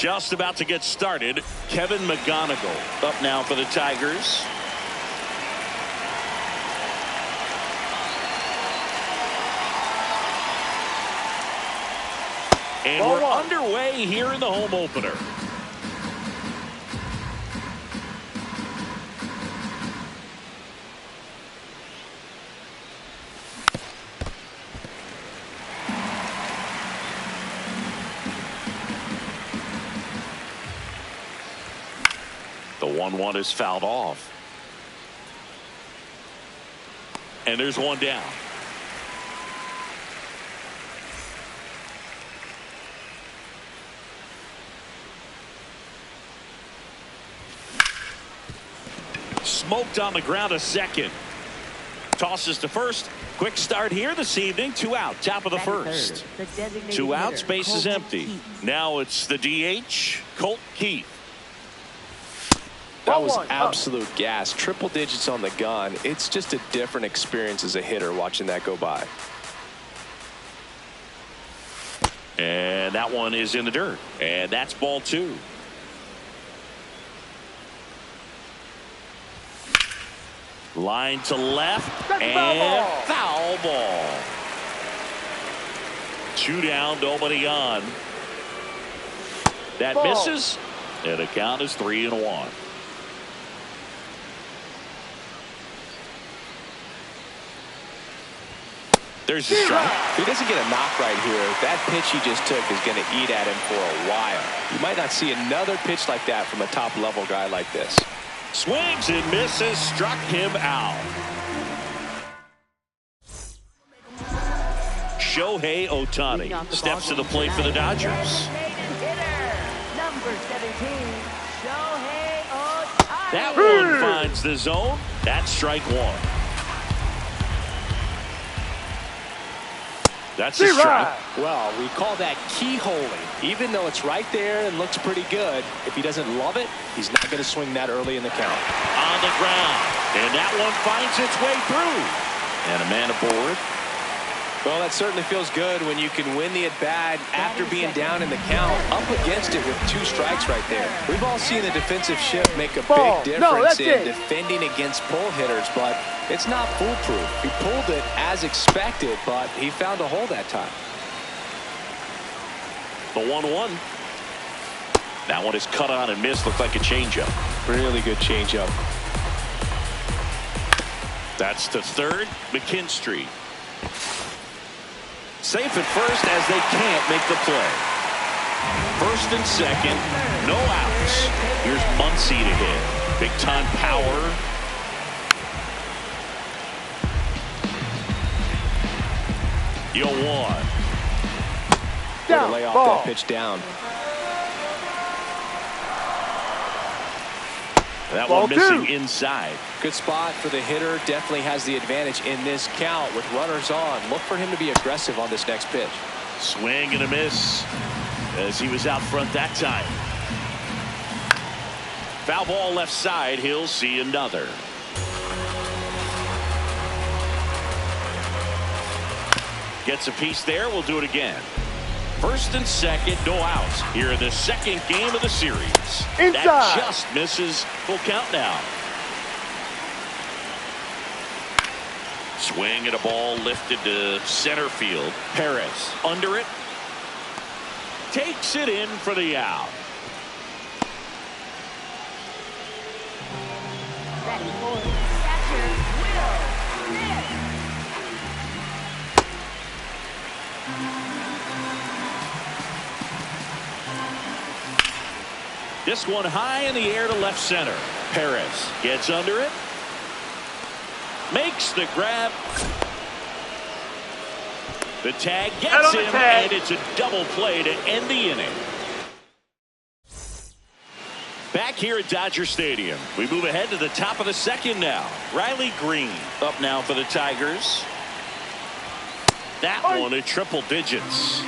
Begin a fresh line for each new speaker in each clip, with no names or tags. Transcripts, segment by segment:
Just about to get started. Kevin McGonigal up now for the Tigers. And we're underway here in the home opener. The 1-1 is fouled off. And there's one down. Smoked on the ground a second. Tosses to first. Quick start here this evening. 2 out. Top of the first. 2 outs. Base is empty. Now it's the DH, Colt Keith.
That was absolute gas. Triple digits on the gun. It's just a different experience as a hitter watching that go by.
And that one is in the dirt. And that's ball 2. Line to left. And foul ball. 2 down, nobody on. That misses. And the count is 3-1. There's a strike.
If he doesn't get a knock right here, that pitch he just took is going to eat at him for a while. You might not see another pitch like that from a top-level guy like this.
Swings and misses, struck him out. Shohei Ohtani steps to the plate for the Dodgers. That one finds the zone. That's strike 1. That's a strike.
Well, we call that keyholing. Even though it's right there and looks pretty good, if he doesn't love it, he's not going to swing that early in the count.
On the ground. And that one finds its way through. And a man aboard.
Well, that certainly feels good when you can win the at-bat after being down in the count, up against it with 2 strikes right there. We've all seen the defensive shift make a big difference in defending against pull hitters, but it's not foolproof. He pulled it as expected, but he found a hole that time.
The 1-1. That one is cut on and missed. Looked like a changeup.
Really good changeup.
That's to third. McKinstry. Safe at first as they can't make the play. First and second, no outs. Here's Muncy to hit. Big time power. You'll one.
Down. Lay off that pitch down.
That one missing inside.
Good spot for the hitter. Definitely has the advantage in this count with runners on. Look for him to be aggressive on this next pitch.
Swing and a miss as he was out front that time. Foul ball left side. He'll see another. Gets a piece there. We'll do it again. First and second, no outs here in the second game of the series.
Inside.
That just misses. Full count now. Swing and a ball lifted to center field. Perez under it. Takes it in for the out. This one high in the air to left center. Perez gets under it. Makes the grab. The tag gets him, and it's a double play to end the inning. Back here at Dodger Stadium, we move ahead to the top of the second now. Riley Green up now for the Tigers. That one at triple digits.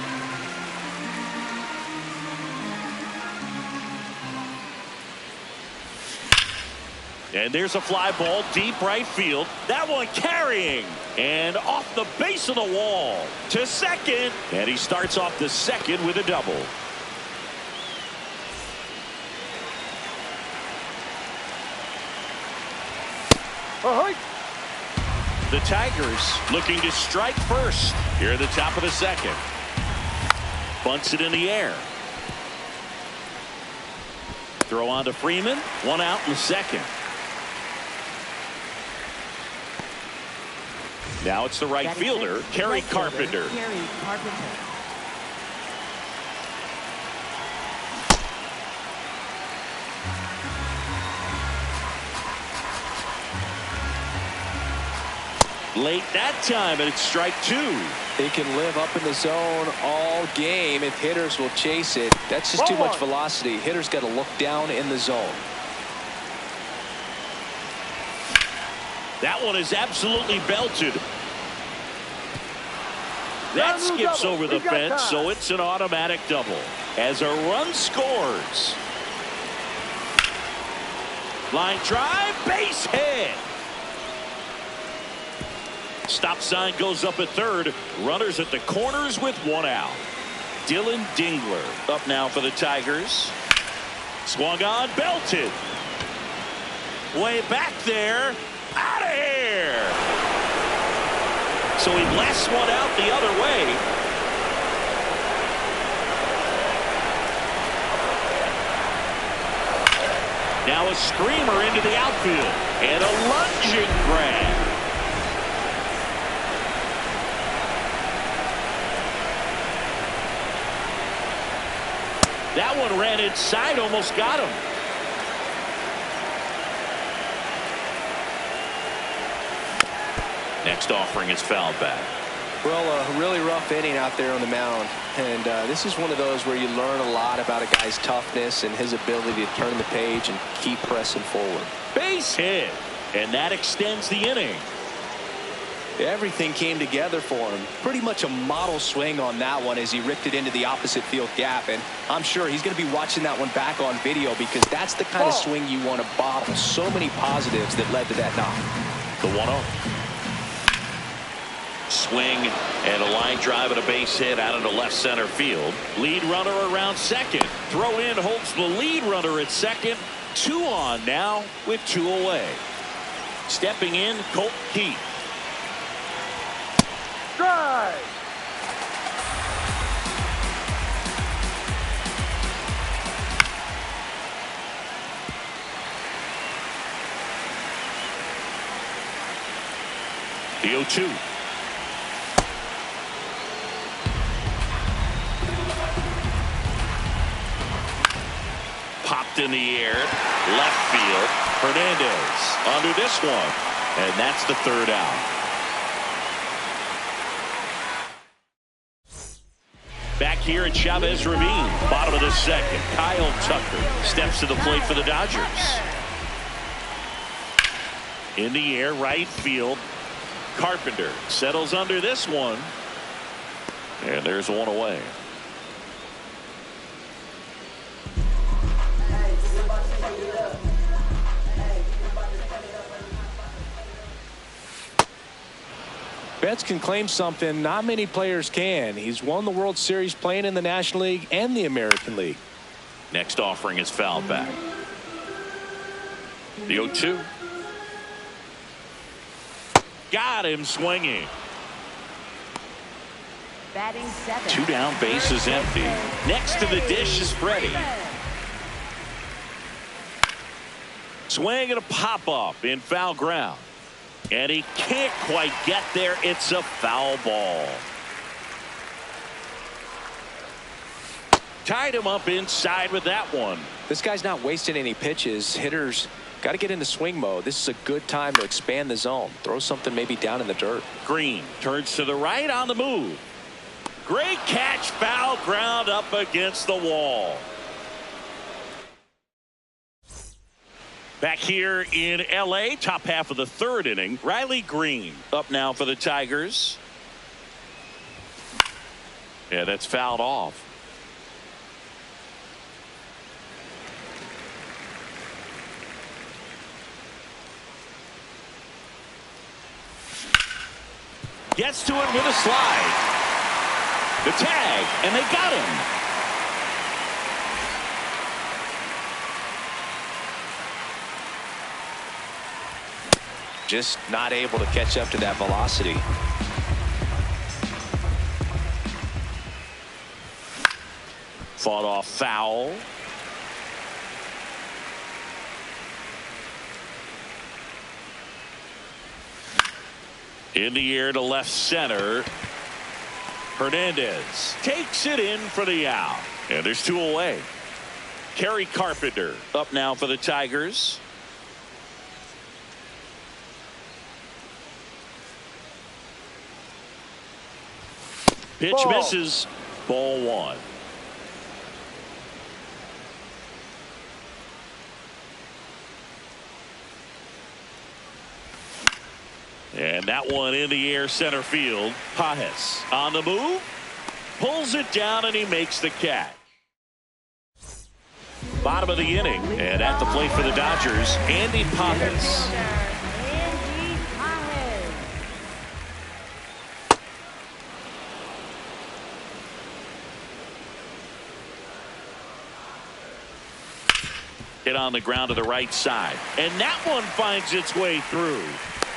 And there's a fly ball deep right field. That one carrying and off the base of the wall to second. And he starts off the second with a double. The Tigers looking to strike first here at the top of the second. Bunts it in the air. Throw on to Freeman. One out in the second. Now it's the right fielder, Kerry Carpenter. Late that time, and it's strike two.
It can live up in the zone all game if hitters will chase it. That's just too much velocity. Hitters got to look down in the zone.
That one is absolutely belted. That skips over the fence, so it's an automatic double. As a run scores. Line drive, base hit. Stop sign goes up at third. Runners at the corners with one out. Dylan Dingler up now for the Tigers. Swung on, belted. Way back there. Out of here. So he blasts one out the other way. Now a screamer into the outfield. And a lunging grab. That one ran inside, almost got him. Next offering is fouled back.
Well, a really rough inning out there on the mound. And this is one of those where you learn a lot about a guy's toughness and his ability to turn the page and keep pressing forward.
Base hit. And that extends the inning.
Everything came together for him. Pretty much a model swing on that one as he ripped it into the opposite field gap. And I'm sure he's going to be watching that one back on video because that's the kind of swing you want to bottle. So many positives that led to that knock.
The 1-0. Swing and a line drive and a base hit out into left center field. Lead runner around second. Throw in holds the lead runner at second. 2 on now with 2 away. Stepping in, Colt Keith.
Drive.
The 0-2. Popped in the air, left field. Hernandez under this one, and that's the 3rd out. Back here at Chavez Ravine, bottom of the second. Kyle Tucker steps to the plate for the Dodgers. In the air, right field. Carpenter settles under this one. And there's one away.
Betts can claim something not many players can. He's won the World Series playing in the National League and the American League.
Next offering is fouled back. The 0-2. Got him swinging.
Batting 7.
2 down, base is empty. Next to the dish is Freddie. Swing and a pop-up in foul ground. And he can't quite get there. It's a foul ball. Tied him up inside with that one.
This guy's not wasting any pitches. Hitters got to get into swing mode. This is a good time to expand the zone. Throw something maybe down in the dirt.
Green turns to the right on the move. Great catch, foul ground up against the wall. Back here in L.A., top half of the 3rd inning, Riley Green up now for the Tigers. Yeah, that's fouled off. Gets to it with a slide. The tag, and they got him.
just not able to catch up to that velocity.
Fought off foul. In the air to left center. Hernandez takes it in for the out. And there's two away. Kerry Carpenter up now for the Tigers. Pitch misses. Ball one. And that one in the air center field. Pages on the move. Pulls it down and he makes the catch. Bottom of the inning. And at the plate for the Dodgers, Andy Pages. Hit on the ground to the right side. And that one finds its way through.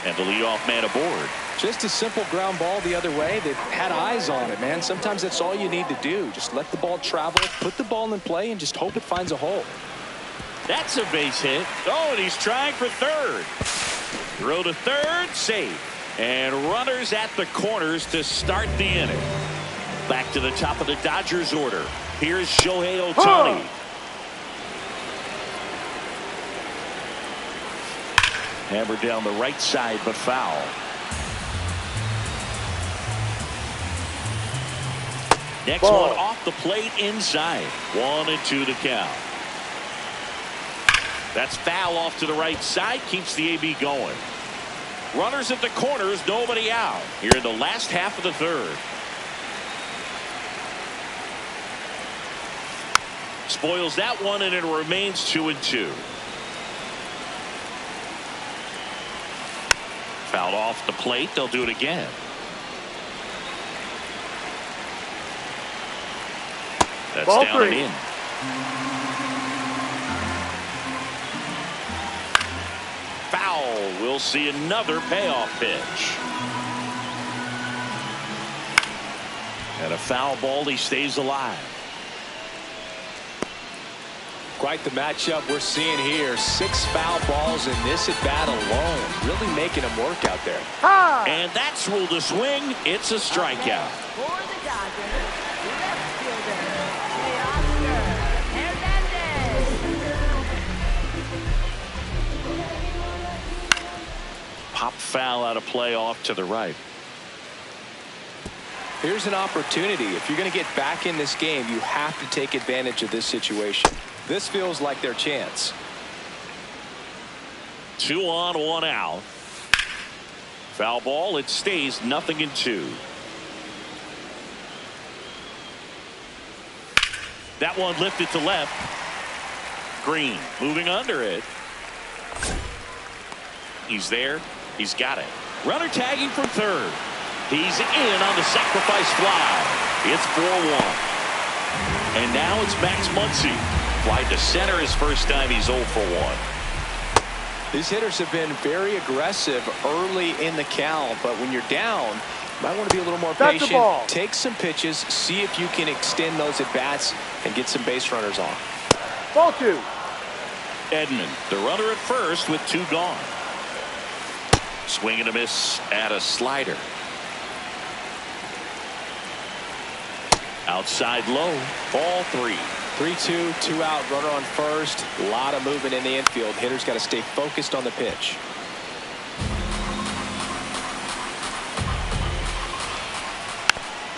And the leadoff man aboard.
Just a simple ground ball the other way that had eyes on it, man. Sometimes that's all you need to do. Just let the ball travel, put the ball in play, and just hope it finds a hole.
That's a base hit. Oh, and he's trying for third. Throw to third, safe. And runners at the corners to start the inning. Back to the top of the Dodgers order. Here's Shohei Ohtani. Hammered down the right side, but foul. Next one off the plate inside. 1-2 to count. That's foul off to the right side. Keeps the AB going. Runners at the corners. Nobody out. Here in the last half of the third. Spoils that one, and it remains 2-2. Fouled off the plate. They'll do it again. That's
Ball
down
three.
and in. Foul. We'll see another payoff pitch. And a foul ball. He stays alive.
Quite the matchup we're seeing here. 6 foul balls in this at bat alone. Really making them work out there.
And that's ruled a swing. It's a strikeout.
For the Dodgers, left fielder, Teoscar Hernandez.
Pop foul out of play off to the right.
Here's an opportunity. If you're going to get back in this game, you have to take advantage of this situation. This feels like their chance.
2 on, 1 out. Foul ball. It stays 0-2. That one lifted to left. Green moving under it. He's there. He's got it. Runner tagging for third. He's in on the sacrifice fly. It's 4-1. And now it's Max Muncy. Fly to center his first time. He's 0 for 1.
These hitters have been very aggressive early in the count, but when you're down, you might want to be a little more patient. Take some pitches, see if you can extend those at bats and get some base runners on.
Ball 2.
Edman, the runner at first with 2 gone. Swing and a miss at a slider. Outside low. Ball 3.
3-2, 2 out, runner on first. A lot of movement in the infield. Hitters got to stay focused on the pitch.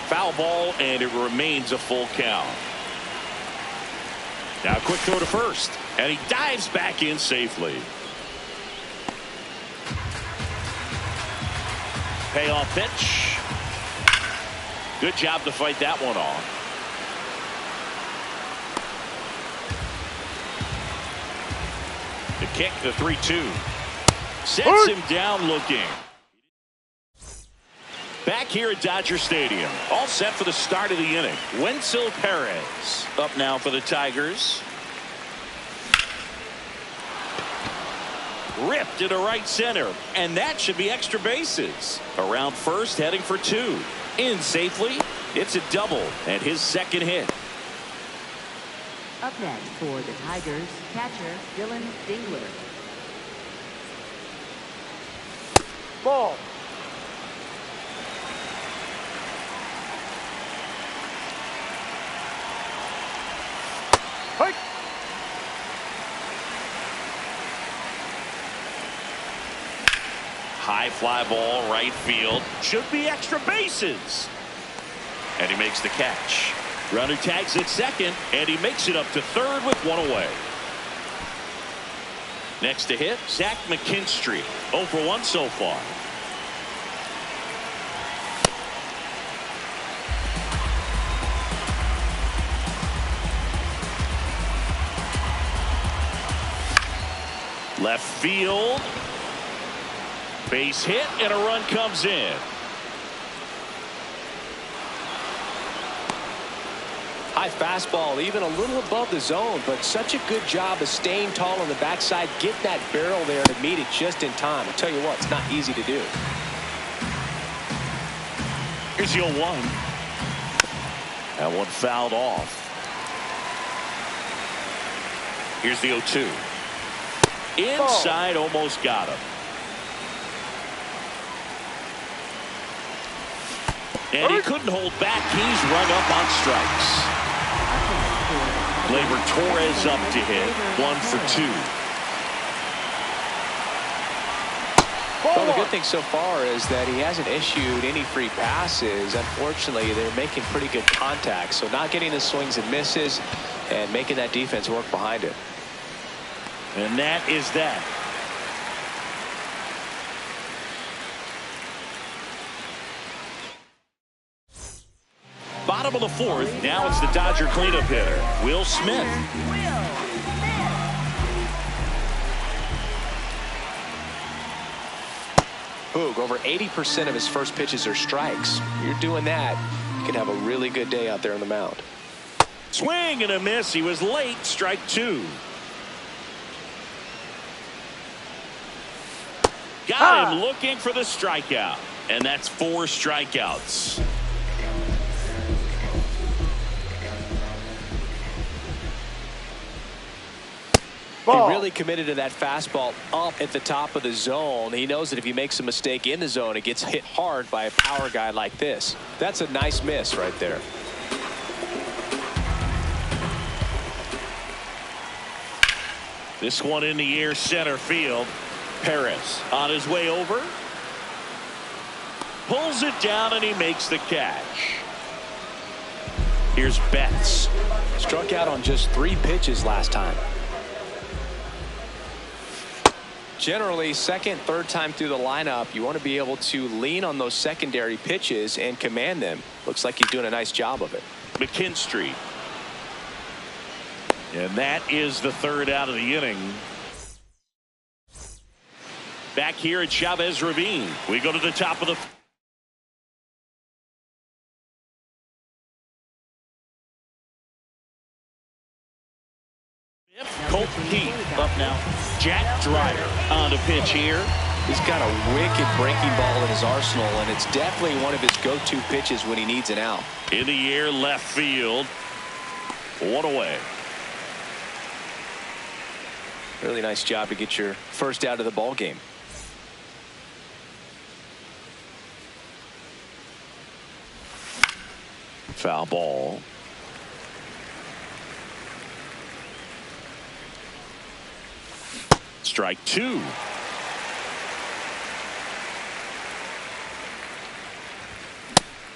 Foul ball, and it remains a full count. Now a quick throw to first, and he dives back in safely. Payoff pitch. Good job to fight that one off. The kick, the 3-2. Sets him down looking. Back here at Dodger Stadium. All set for the start of the inning. Wenzel Perez up now for the Tigers. ripped into right center, and that should be extra bases. Around first, heading for 2. In safely. It's a double and his second hit.
Up next for the Tigers, catcher Dylan Dingler.
Ball. Hike.
High fly ball, right field. Should be extra bases. And he makes the catch. Runner tags at second, and he makes it up to third with 1 away. Next to hit, Zach McKinstry. 0 for 1 so far. Left field. Base hit, and a run comes in.
High fastball, even a little above the zone, but such a good job of staying tall on the backside, get that barrel there to meet it just in time. I'll tell you what, it's not easy to do.
Here's the 0-1. That one fouled off. Here's the 0-2. Inside, almost got him. And he couldn't hold back. He's rung up on strikes. Gleyber Torres up to hit. 1 for 2.
Well, the good thing so far is that he hasn't issued any free passes. Unfortunately, they're making pretty good contact. So not getting the swings and misses and making that defense work behind it.
And that is that. Bottom of the 4th. Now it's the Dodger cleanup hitter, Will Smith.
Boog, over 80% of his first pitches are strikes. You're doing that, you can have a really good day out there on the mound.
Swing and a miss. He was late. Strike 2. Got him looking for the strikeout. And that's 4 strikeouts.
He really committed to that fastball up at the top of the zone. He knows that if he makes a mistake in the zone, it gets hit hard by a power guy like this. That's a nice miss right there.
This one in the air, center field. Perez on his way over. Pulls it down, and he makes the catch. Here's Betts.
Struck out on just 3 pitches last time. Generally, second, third time through the lineup, you want to be able to lean on those secondary pitches and command them. Looks like he's doing a nice job of it.
McKinstry. And that is the 3rd out of the inning. Back here at Chavez Ravine, we go to the top of the Colton Heath up now. Jack Dreyer on the pitch here.
He's got a wicked breaking ball in his arsenal, and it's definitely one of his go-to pitches when he needs an out.
In the air, left field. 1 away.
Really nice job to get your first out of the ball game.
Foul ball. Strike 2.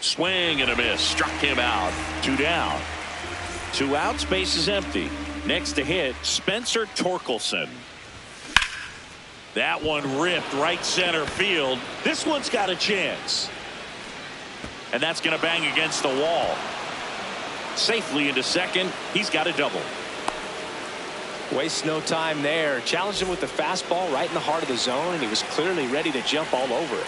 Swing and a miss. Struck him out. 2 down. 2 outs. Base is empty. Next to hit, Spencer Torkelson. That one ripped right center field. This one's got a chance. And that's going to bang against the wall. Safely into second. He's got a double.
Wastes no time there. Challenged him with the fastball right in the heart of the zone, and he was clearly ready to jump all over it.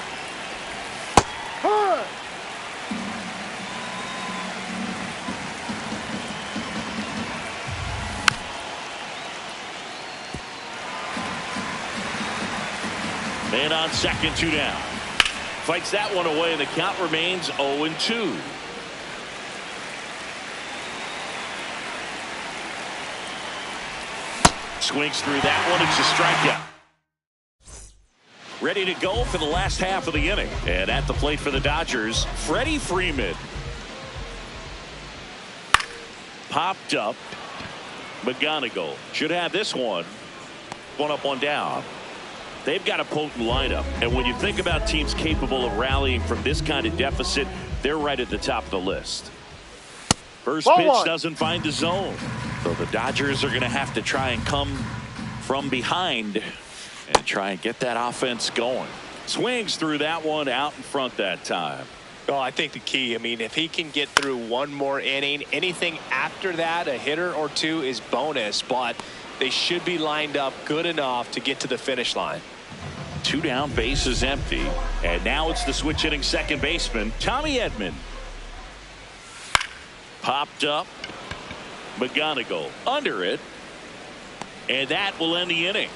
And on second, 2 down. Fights that one away, and the count remains 0-2. Swings through that one. It's a strikeout. Ready to go for the last half of the inning. And at the plate for the Dodgers, Freddie Freeman. Popped up. McGonigal should have this one. One up, one down. They've got a potent lineup. And when you think about teams capable of rallying from this kind of deficit, they're right at the top of the list. First pitch doesn't find the zone. So the Dodgers are going to have to try and come from behind and try and get that offense going. Swings through that one, out in front that time.
Well, I think the key, I mean, if he can get through one more inning, anything after that, a hitter or two is bonus, but they should be lined up good enough to get to the finish line.
2 down, base is empty. And now it's the switch hitting second baseman, Tommy Edman. Popped up. McGonigal under it. And that will end the inning.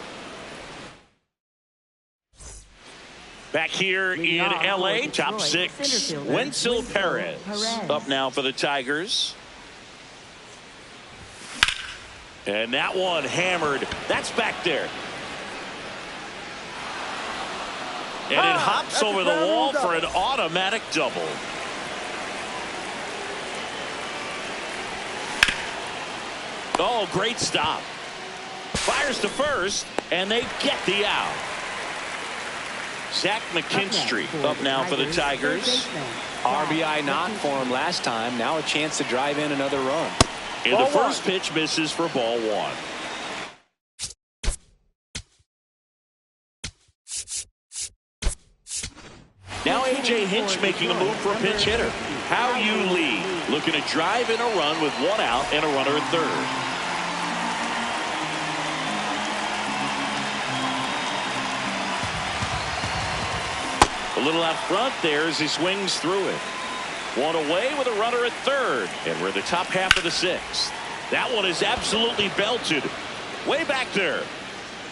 Back here in L.A., top 6, Wenceel Perez up now for the Tigers. And that one hammered. That's back there. And it hops over the wall for an automatic double. Oh, great stop. Fires to first, and they get the out. Zach McKinstry up now for the Tigers.
RBI knock for him last time. Now a chance to drive in another run.
And the first pitch misses for ball 1. Now A.J. Hinch making a move for a pinch hitter. Hao-Yu Lee looking to drive in a run with 1 out and a runner at third. A little out front there as he swings through it. 1 away with a runner at third. And we're in the top half of the 6th. That one is absolutely belted. Way back there.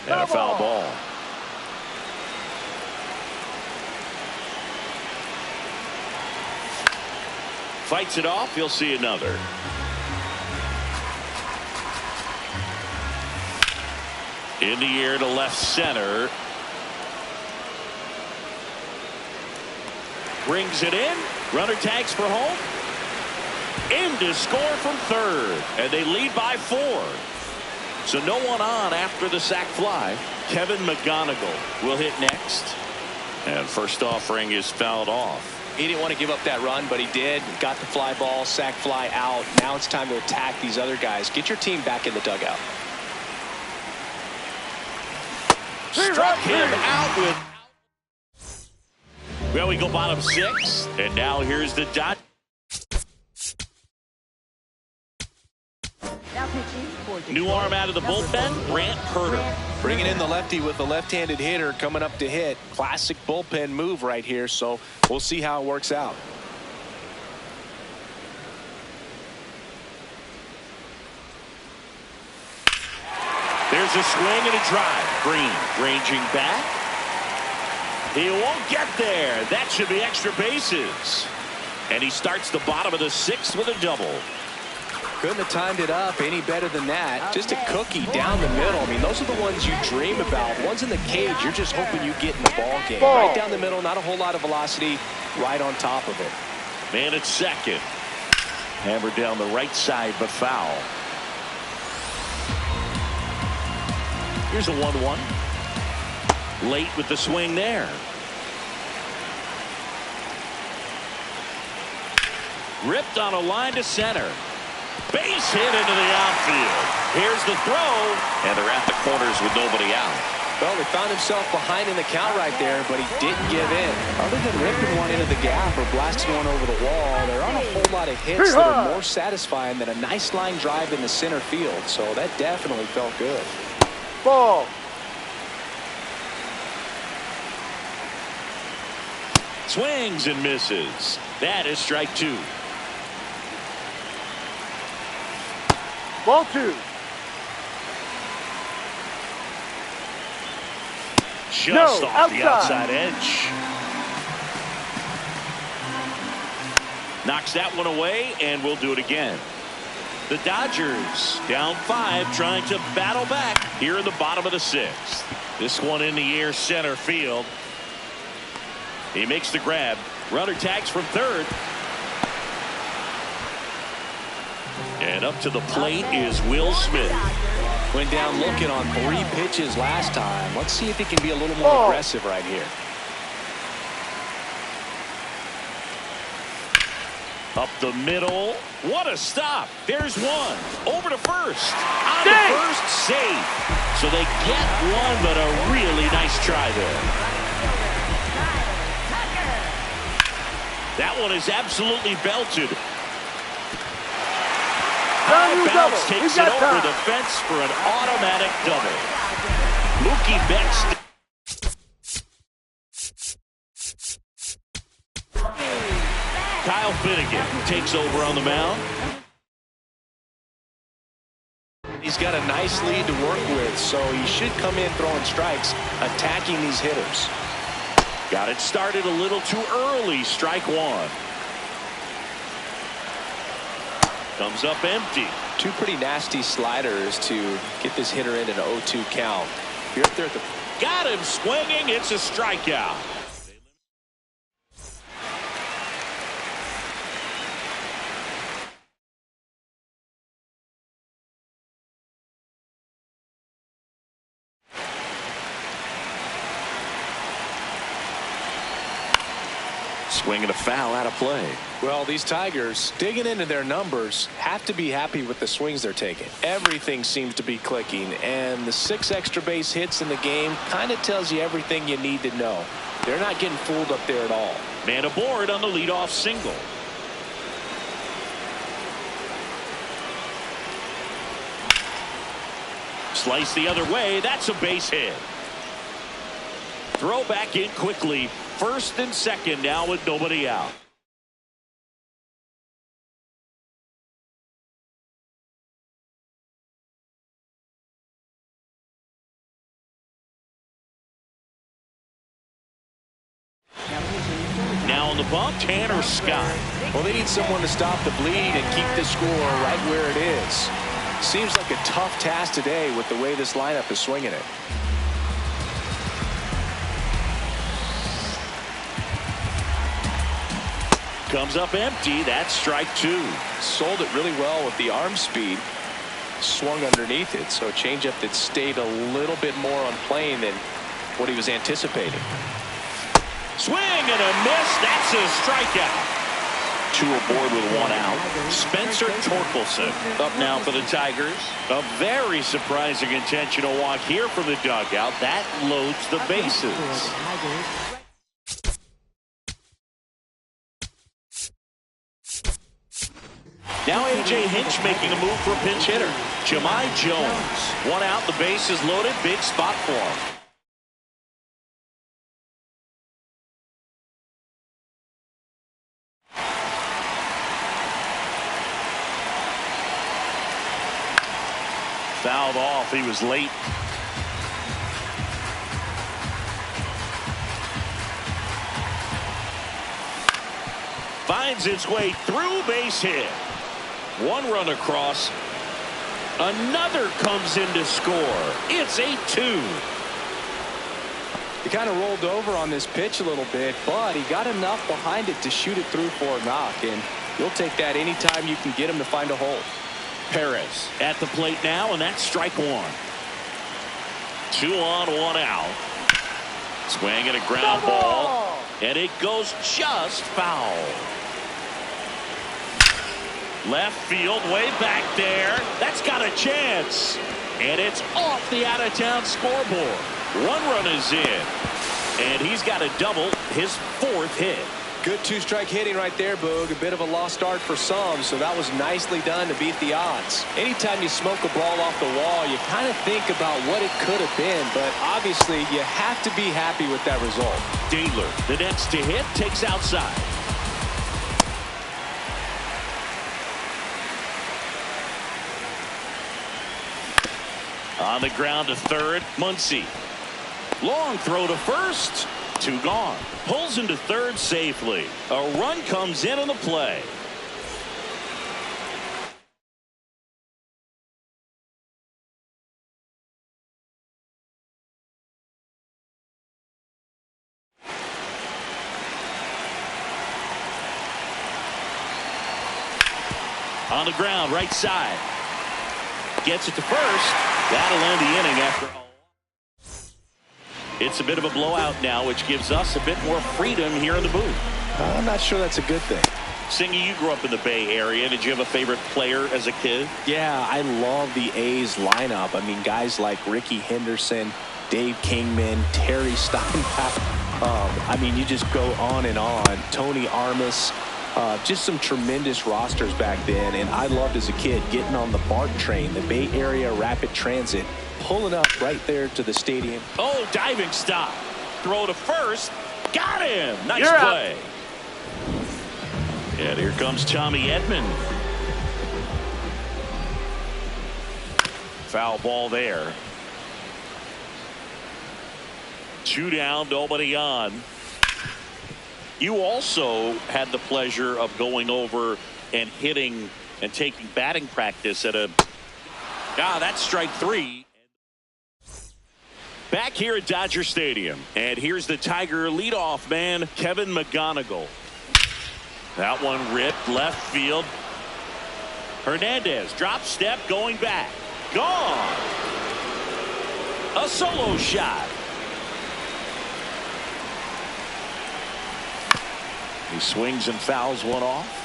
And a foul ball. Fights it off. You'll see another. In the air to left center. Brings it in. Runner tags for home. In to score from third. And they lead by 4. So no one on after the sac fly. Kevin McGonigal will hit next. And first offering is fouled off.
He didn't want to give up that run, but he did. Got the fly ball, sac fly out. Now it's time to attack these other guys. Get your team back in the dugout.
Struck him out with. Well, we go bottom 6. And now here's the dot. New arm out of the bullpen, Brant Hurter.
Bringing in the lefty with the left-handed hitter coming up to hit. Classic bullpen move right here, so we'll see how it works out.
There's a swing and a drive. Green ranging back. He won't get there. That should be extra bases. And he starts the bottom of the 6th with a double.
Couldn't have timed it up any better than that. Just a cookie down the middle. I mean, those are the ones you dream about. Ones in the cage, you're just hoping you get in the ball game. Right down the middle, not a whole lot of velocity, right on top of it.
Man at second. Hammered down the right side, but foul. Here's a 1-1. Late with the swing there. Ripped on a line to center. Base hit into the outfield. Here's the throw. And they're at the corners with nobody out.
Well, he found himself behind in the count right there, but he didn't give in. Other than ripping one into the gap or blasting one over the wall, there aren't a whole lot of hits that are more satisfying than a nice line drive in the center field. So that definitely felt good.
Ball.
Swings and misses. That is strike 2.
Ball 2.
just off the outside edge. Knocks that one away, and we'll do it again. The Dodgers down 5, trying to battle back here in the bottom of the 6th. This one in the air, center field. He makes the grab. Runner tags from third. And up to the plate is Will Smith.
Went down looking on 3 pitches last time. Let's see if he can be a little more aggressive right here.
Up the middle. What a stop. There's one. Over to first. On to first, safe. So they get one, but a really nice try there. That one is absolutely belted. High bounce takes it over the fence for an automatic double. Mookie Betts. Kyle Finnegan takes over on the mound.
He's got a nice lead to work with, so he should come in throwing strikes, attacking these hitters.
Got it started a little too early. Strike one. Comes up empty.
2 pretty nasty sliders to get this hitter in an 0-2 count. You're up there at the...
Got him swinging. It's a strikeout. Swinging a foul out of play.
Well, these Tigers, digging into their numbers, have to be happy with the swings they're taking. Everything seems to be clicking, and the 6 extra base hits in the game kind of tells you everything you need to know. They're not getting fooled up there at all.
Man aboard on the leadoff single. Slice the other way. That's a base hit. Throw back in quickly. First and second now with nobody out. Now on the bump, Tanner Scott.
Well, they need someone to stop the bleed and keep the score right where it is. Seems like a tough task today with the way this lineup is swinging it.
Comes up empty. That's strike 2.
Sold it really well with the arm speed. Swung underneath it, so a changeup that stayed a little bit more on plane than what he was anticipating.
Swing and a miss. That's a strikeout. 2 aboard with 1 out. Spencer Torkelson up now for the Tigers. A very surprising intentional walk here from the dugout. That loads the bases. Now A.J. Hinch making a move for a pinch hitter. Jahmai Jones. 1 out. The base is loaded. Big spot for him. Fouled off. He was late. Finds its way through, base hit. 1 run across. Another comes in to score. It's 8-2.
He kind of rolled over on this pitch a little bit, but he got enough behind it to shoot it through for a knock, and you'll take that anytime you can get him to find a hole.
Perez at the plate now, and that's strike 1. 2 on, 1 out. Swing and a ground ball, and it goes just foul. Left field, way back there. That's got a chance. And it's off the out-of-town scoreboard. 1 run is in. And he's got a double, his 4th hit.
Good 2-strike hitting right there, Boog. A bit of a lost start for some, so that was nicely done to beat the odds. Anytime you smoke a ball off the wall, you kind of think about what it could have been, but obviously you have to be happy with that result.
Dingler, the next to hit, takes outside. On the ground to third, Muncy. Long throw to first. 2 gone. Pulls into third safely. A run comes in on the play. On the ground, right side. Gets it to first. That'll end the inning after all. It's a bit of a blowout now, which gives us a bit more freedom here in the booth.
I'm not sure that's a good thing.
Singy, you grew up in the Bay Area. Did you have a favorite player as a kid?
Yeah, I love the A's lineup. I mean, guys like Ricky Henderson, Dave Kingman, Terry Steinbach. I mean, you just go on and on. Tony Armas. Just some tremendous rosters back then, and I loved as a kid getting on the BART train, the Bay Area Rapid Transit, pulling up right there to the stadium.
Oh, diving stop. Throw to first. Got him. Nice play. And here comes Tommy Edman. Foul ball there. 2 down, nobody on. You also had the pleasure of going over and hitting and taking batting practice at a... that's strike 3. Back here at Dodger Stadium. And here's the Tiger leadoff man, Kevin McGonigal. That one ripped left field. Hernandez drop step going back. Gone. A solo shot. He swings and fouls one off.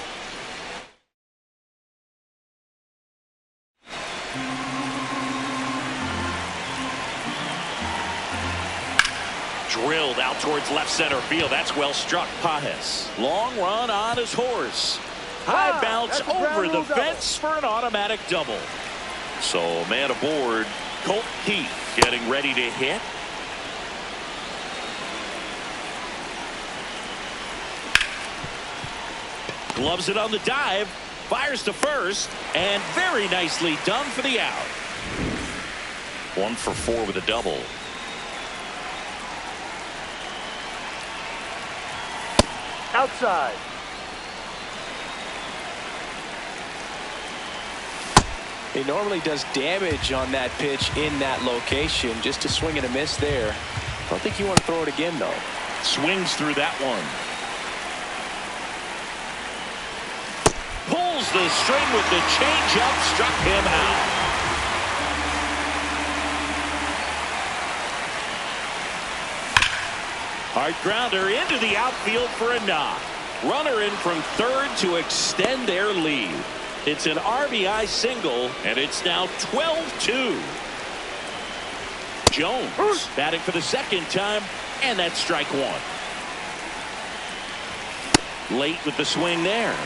Drilled out towards left center field. That's well struck. Pages. Long run on his horse. High bounce over the fence for an automatic double. So man aboard. Colt Heath getting ready to hit. Gloves it on the dive. Fires to first. And very nicely done for the out. 1 for 4 with a double.
Outside.
He normally does damage on that pitch in that location. Just a swing and a miss there. I don't think you want to throw it again, though.
Swings through that one. Pulls the string with the changeup. Struck him out. Hard grounder into the outfield for a knock. Runner in from third to extend their lead. It's an RBI single, and it's now 12-2. Jones batting for the second time, and that's strike 1. Late with the swing there.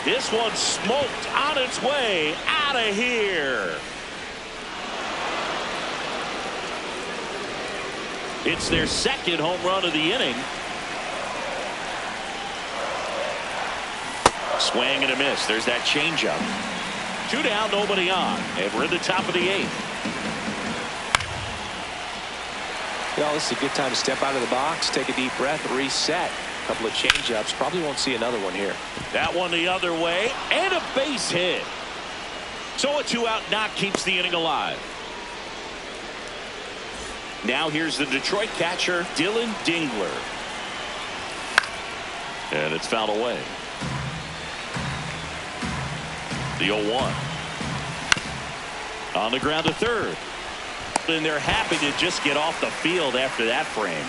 This one smoked on its way out of here. It's their second home run of the inning. Swing and a miss. There's that changeup. 2 down, nobody on. And we're in the top of the 8th.
Well, this is a good time to step out of the box, take a deep breath, reset. A couple of changeups. Probably won't see another one here.
That one the other way. And a base hit. So a 2-out knock keeps the inning alive. Now here's the Detroit catcher, Dylan Dingler. And it's fouled away. The 0-1. On the ground to third. And they're happy to just get off the field after that frame.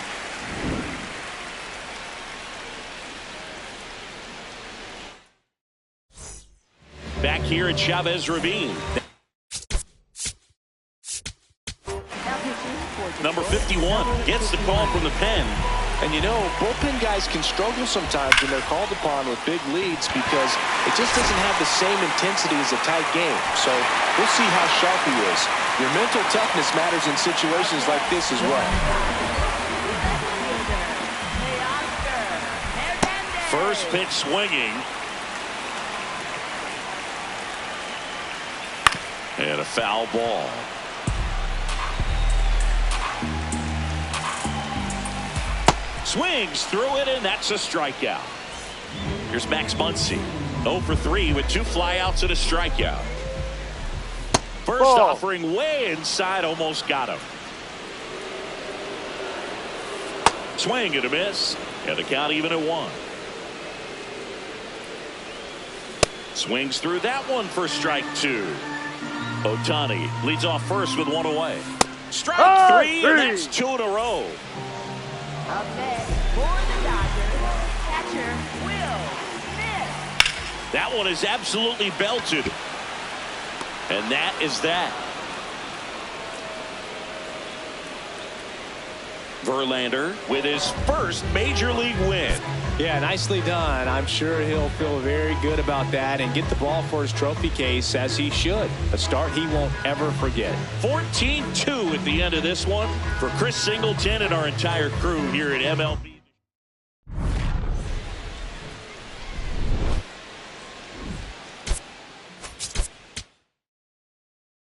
Back here at Chavez Ravine. Number 51 gets the call from the pen.
And you know, bullpen guys can struggle sometimes when they're called upon with big leads because it just doesn't have the same intensity as a tight game. So we'll see how sharp he is. Your mental toughness matters in situations like this as well.
First pitch swinging. And a foul ball. Swings through it, and that's a strikeout. Here's Max Muncy. 0 for 3 with 2 flyouts and a strikeout. First offering way inside, almost got him. Swing and a miss, and the count even at 1. Swings through that one for strike 2. Ohtani leads off first with 1 away. Strike 3, and that's 2 in a row.
Up next for the Dodgers, catcher Will Smith.
That one is absolutely belted. And that is that. Verlander with his first major league win.
Yeah, nicely done. I'm sure he'll feel very good about that and get the ball for his trophy case, as he should. A start he won't ever forget.
14-2 at the end of this one for Chris Singleton and our entire crew here at MLB.